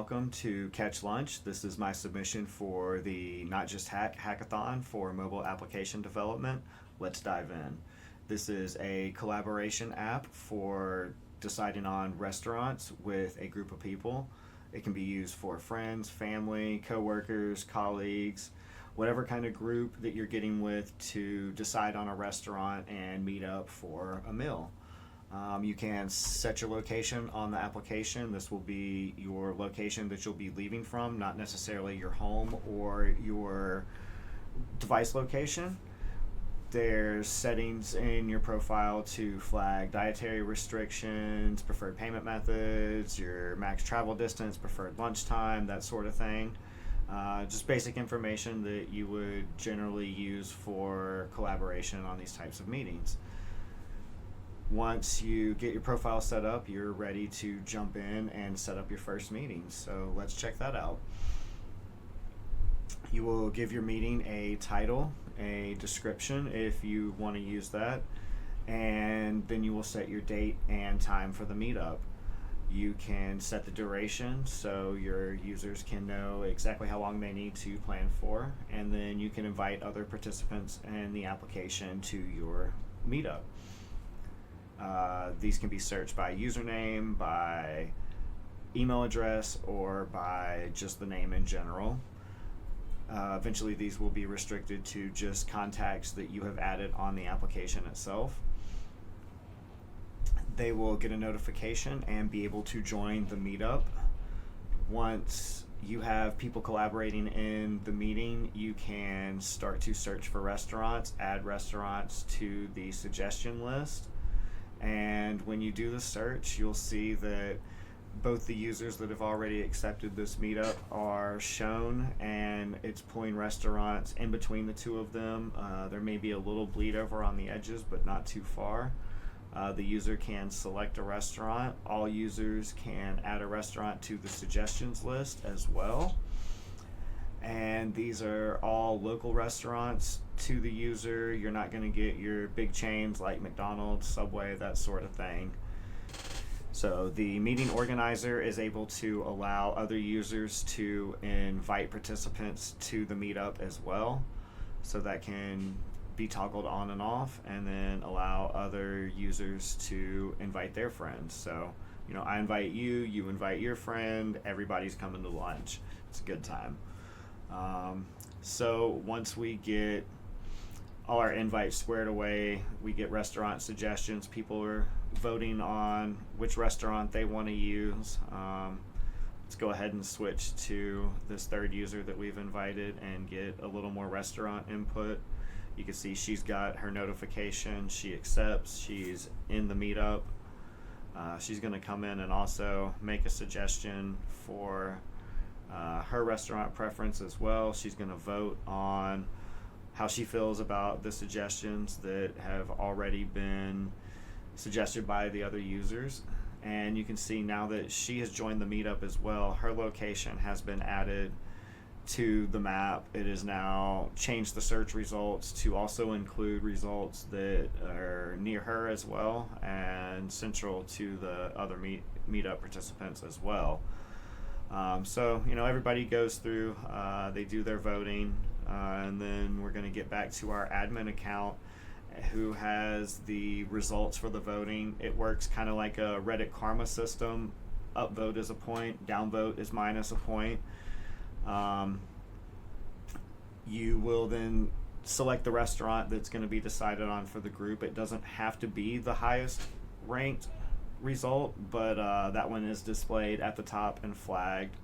welcome to Catch Lunch. This is my submission for the notJustHack Hackathon for mobile application development. Let's dive in. This is a collaboration app for deciding on restaurants with a group of people. It can be used for friends, family, coworkers, colleagues, whatever kind of group that you're getting with to decide on a restaurant and meet up for a meal. You can set your location on the application. This will be your location that you'll be leaving from, not necessarily your home or your device location. There's settings in your profile to flag dietary restrictions, preferred payment methods, your max travel distance, preferred lunchtime, that sort of thing. Just basic information that you would generally use for collaboration on these types of meetings. Once you get your profile set up, you're ready to jump in and set up your first meeting. So let's check that out. You will give your meeting a title, a description if you want to use that, and then you will set your date and time for the meetup. You can set the duration so your users can know exactly how long they need to plan for, and then you can invite other participants in the application to your meetup. These can be searched by username, by email address, or by just the name in general. Eventually these will be restricted to just contacts that you have added on the application itself. They will get a notification and be able to join the meetup. Once you have people collaborating in the meeting, you can start to search for restaurants, add restaurants to the suggestion list. And when you do the search, you'll see that both the users that have already accepted this meetup are shown, and it's pulling restaurants in between the two of them. There may be a little bleed over on the edges, but not too far. The user can select a restaurant. All users can add a restaurant to the suggestions list as well. And these are all local restaurants to the user. You're not going to get your big chains like McDonald's, Subway, that sort of thing. So the meeting organizer is able to allow other users to invite participants to the meetup as well. So that can be toggled on and off, and then allow other users to invite their friends. So, I invite you, you invite your friend, everybody's coming to lunch. It's a good time. So once we get all our invites squared away, we get restaurant suggestions. People are voting on which restaurant they want to use. Let's go ahead and switch to this third user that we've invited and get a little more restaurant input. You can see she's got her notification, she accepts, she's in the meetup. She's going to come in and also make a suggestion for her restaurant preference as well. She's going to vote on how she feels about the suggestions that have already been suggested by the other users. And you can see now that she has joined the meetup as well, her location has been added to the map. It is now changed the search results to also include results that are near her as well and central to the other meetup participants as well. So everybody goes through, they do their voting, and then we're going to get back to our admin account who has the results for the voting. It works kind of like a Reddit karma system. Upvote is a point, downvote is minus a point. You will then select the restaurant that's going to be decided on for the group. It doesn't have to be the highest ranked result, but that one is displayed at the top and flagged.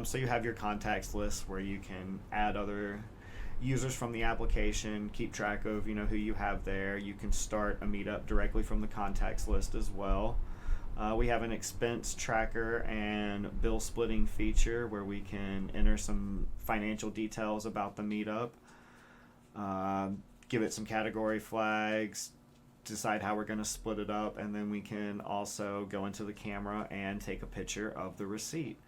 So you have your contacts list where you can add other users from the application, keep track of who you have there. You can start a meetup directly from the contacts list as well. We have an expense tracker and bill splitting feature where we can enter some financial details about the meetup, give it some category flags, decide how we're going to split it up, and then we can also go into the camera and take a picture of the receipt.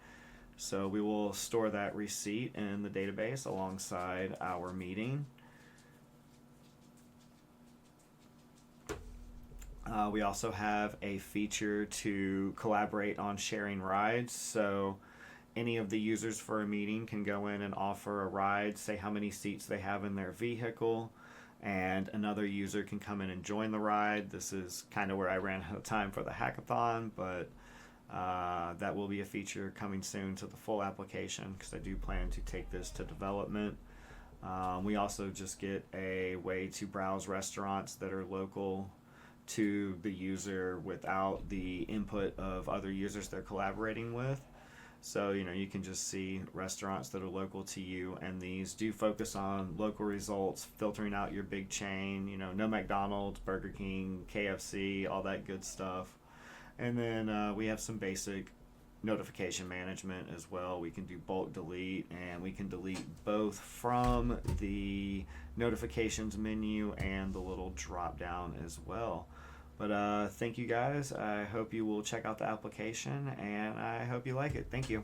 So we will store that receipt in the database alongside our meeting. We also have a feature to collaborate on sharing rides. So any of the users for a meeting can go in and offer a ride, say how many seats they have in their vehicle, and another user can come in and join the ride. This is kind of where I ran out of time for the hackathon, but that will be a feature coming soon to the full application, because I do plan to take this to development. We also just get a way to browse restaurants that are local to the user without the input of other users they're collaborating with. So, you can just see restaurants that are local to you, and these do focus on local results, filtering out your big chain, no McDonald's, Burger King, KFC, all that good stuff. And then we have some basic notification management as well. We can do bulk delete, and we can delete both from the notifications menu and the little drop down as well. But thank you guys. I hope you will check out the application, and I hope you like it. Thank you.